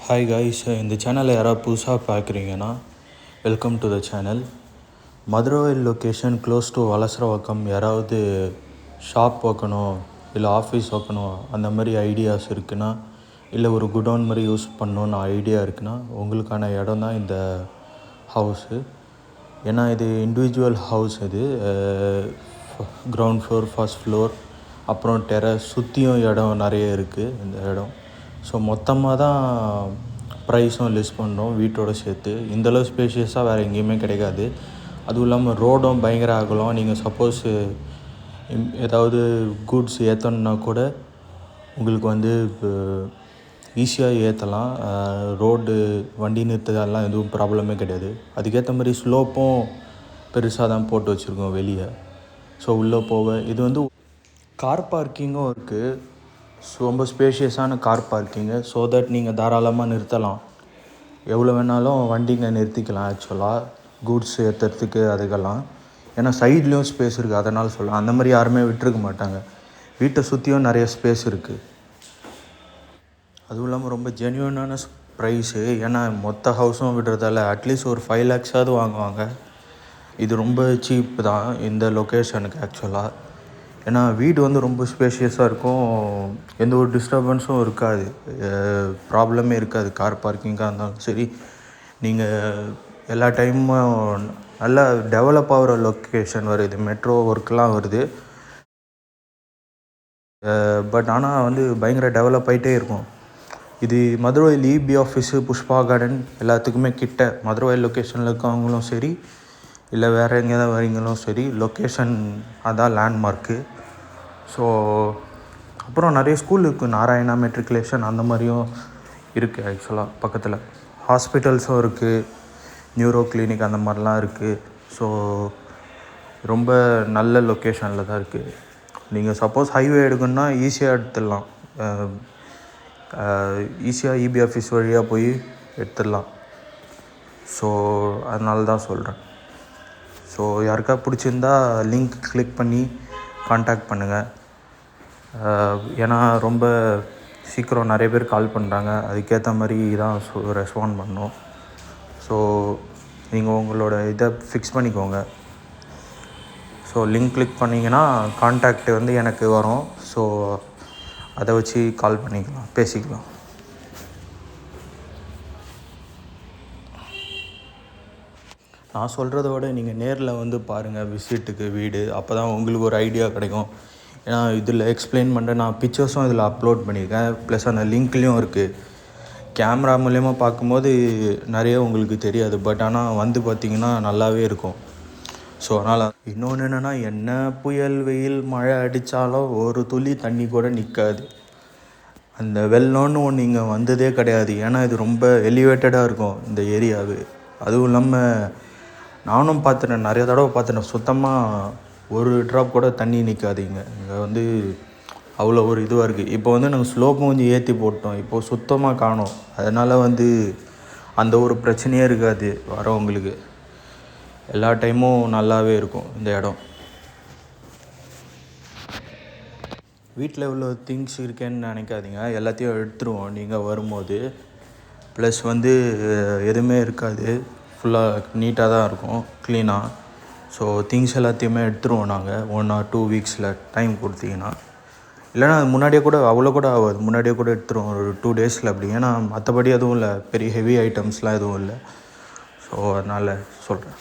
Hi guys, இந்த சேனலை யாராவது புதுசாக பார்க்குறீங்கன்னா welcome to the channel. Madurai location close to Valasaravakkam. யாராவது ஷாப் வைக்கணும் இல்லை ஆஃபீஸ் வைக்கணும் அந்த மாதிரி ஐடியாஸ் இருக்குன்னா, இல்லை ஒரு குடோன் மாதிரி யூஸ் பண்ணணுன்னு ஐடியா இருக்குன்னா உங்களுக்கான இடம் தான் இந்த ஹவுஸு. ஏன்னா இது இண்டிவிஜுவல் ஹவுஸ். இது கிரவுண்ட் ஃப்ளோர், ஃபர்ஸ்ட் ஃப்ளோர், அப்புறம் டெரஸ், சுற்றியும் இடம் நிறைய இருக்குது இந்த இடம். ஸோ மொத்தமாக தான் ப்ரைஸும் லிஸ்ட் பண்ணுறோம் வீட்டோடு சேர்த்து. இந்தளவு ஸ்பேஷியஸாக வேறு எங்கேயுமே கிடைக்காது. அதுவும் இல்லாமல் ரோடும் பயங்கர அகலம். நீங்கள் சப்போஸ் ஏதாவது கூட்ஸ் ஏற்றணுன்னா கூட உங்களுக்கு ஈஸியாக ஏற்றலாம். ரோடு வண்டி நிறுத்ததெல்லாம் எதுவும் ப்ராப்ளமே கிடையாது. அதுக்கேற்ற மாதிரி ஸ்லோப்பும் பெருசாக தான் போட்டு வச்சுருக்கோம் வெளியே. ஸோ உள்ளே போக இது கார் பார்க்கிங்கும் இருக்குது. ரொம்ப ஸ்பேஷியஸான கார் பார்க்கிங்கு. ஸோ தட் நீங்கள் தாராளமாக நிறுத்தலாம், எவ்வளோ வேணாலும் வண்டிங்க நிறுத்திக்கலாம். ஆக்சுவலாக கூட்ஸ் ஏற்றுறதுக்கு அதுக்கெல்லாம் ஏன்னா சைட்லேயும் ஸ்பேஸ் இருக்குது, அதனால் சொல்லலாம். அந்த மாதிரி யாருமே விட்டுருக்க மாட்டாங்க. வீட்டை சுற்றியும் நிறைய ஸ்பேஸ் இருக்குது. அதுவும் இல்லாமல் ரொம்ப ஜென்யூனான ப்ரைஸு. ஏன்னா மொத்த ஹவுஸும் விடுறதால அட்லீஸ்ட் ஒரு 5 lakhs வாங்குவாங்க. இது ரொம்ப சீப்பு தான் இந்த லொக்கேஷனுக்கு ஆக்சுவலாக. ஏன்னா வீடு ரொம்ப ஸ்பேஷியஸாக இருக்கும். எந்த ஒரு டிஸ்டர்பன்ஸும் இருக்காது, ப்ராப்ளமே இருக்காது. கார் பார்க்கிங்காக இருந்தாலும் சரி, நீங்கள் எல்லா டைமும் நல்லா டெவலப் ஆகிற லொக்கேஷன் வருது. மெட்ரோ ஒர்க்லாம் வருது. பட் ஆனால் பயங்கர டெவலப் ஆகிட்டே இருக்கும். இது மதுரையில் இபி ஆஃபீஸு, புஷ்பா கார்டன் எல்லாத்துக்குமே கிட்ட. மதுரை லொக்கேஷனில் இருக்கவங்களும் சரி, இல்லை வேறு எங்கேயாவது வரீங்களும் சரி, லொக்கேஷன் அதான் லேண்ட்மார்க்கு. ஸோ அப்புறம் நிறைய ஸ்கூல் இருக்குது. நாராயணா மெட்ரிகுலேஷன் அந்த மாதிரியும் இருக்குது. ஆக்சுவலாக பக்கத்தில் ஹாஸ்பிட்டல்ஸும் இருக்குது, நியூரோ கிளினிக் அந்த மாதிரிலாம் இருக்குது. ஸோ ரொம்ப நல்ல லொக்கேஷனில் தான் இருக்குது. நீங்கள் சப்போஸ் ஹைவே எடுக்கணுன்னா ஈஸியாக எடுத்துடலாம். ஈஸியாக இபி ஆஃபீஸ் வழியாக போய் எடுத்துடலாம். ஸோ அதனால தான் சொல்கிறேன். ஸோ யாருக்கா பிடிச்சிருந்தா லிங்க் கிளிக் பண்ணி காண்டாக்ட் பண்ணுங்கள். ஏன்னா ரொம்ப சீக்கிரம் நிறைய பேர் கால் பண்ணுறாங்க. அதுக்கேற்ற மாதிரி தான் ரெஸ்பாண்ட் பண்ணணும். ஸோ நீங்கள் உங்களோட இதை ஃபிக்ஸ் பண்ணிக்கோங்க. ஸோ லிங்க் கிளிக் பண்ணிங்கன்னா காண்டாக்ட் எனக்கு வரும். ஸோ அதை வச்சு கால் பண்ணிக்கலாம், பேசிக்கலாம். நான் சொல்கிறத விட நீங்கள் நேரில் பாருங்கள் விசிட்டுக்கு வீடு. அப்போ தான் உங்களுக்கு ஒரு ஐடியா கிடைக்கும். ஏன்னா இதில் எக்ஸ்பிளைன் பண்ணுறேன். நான் பிக்சர்ஸும் இதில் அப்லோட் பண்ணியிருக்கேன். ப்ளஸ் அந்த லிங்க்லேயும் இருக்குது. கேமரா மூலயமா பார்க்கும்போது நிறைய உங்களுக்கு தெரியாது. பட் ஆனால் பார்த்திங்கன்னா நல்லாவே இருக்கும். ஸோ அதனால் இன்னொன்று என்னென்னா, என்ன புயல், வெயில், மழை அடித்தாலும் ஒரு துளி தண்ணி கூட நிற்காது. அந்த வெள்ளம்னு ஒன்று இங்கே வந்ததே கிடையாது. ஏன்னா இது ரொம்ப எலிவேட்டடாக இருக்கும் இந்த ஏரியாவு. அதுவும் இல்லாமல் நானும் பார்த்துட்டேன், நிறைய தடவை பார்த்துட்டேன். சுத்தமாக ஒரு ட்ராப் கூட தண்ணி நிற்காதீங்க. இங்கே அவ்வளோ ஒரு இதுவாக இருக்குது. இப்போ நாங்கள் ஸ்லோப்பும் கொஞ்சம் ஏற்றி போட்டோம். இப்போது சுத்தமாக காணோம். அதனால் அந்த ஒரு பிரச்சனையே இருக்காது. வரவங்களுக்கு எல்லா டைமும் நல்லாவே இருக்கும் இந்த இடம். வீட்டில் இவ்வளோ திங்ஸ் இருக்கேன்னு நினைக்காதீங்க. எல்லாத்தையும் எடுத்துருவோம் நீங்கள் வரும்போது. ப்ளஸ் எதுவுமே இருக்காது. ஃபுல்லாக நீட்டாக தான் இருக்கும், க்ளீனாக. ஸோ திங்ஸ் எல்லாத்தையுமே எடுத்துருவோம் நாங்கள் 1 or 2 weeksல டைம் கொடுத்தீங்கன்னா. இல்லைனா அது முன்னாடியே கூட அவ்வளோ கூட ஆகாது. முன்னாடியே கூட எடுத்துருவோம் ஒரு 2 daysல அப்படி. ஏன்னா மற்றபடி எதுவும் இல்லை, பெரிய ஹெவி ஐட்டம்ஸ்லாம் எதுவும் இல்லை. ஸோ அதனால் சொல்கிறேன்.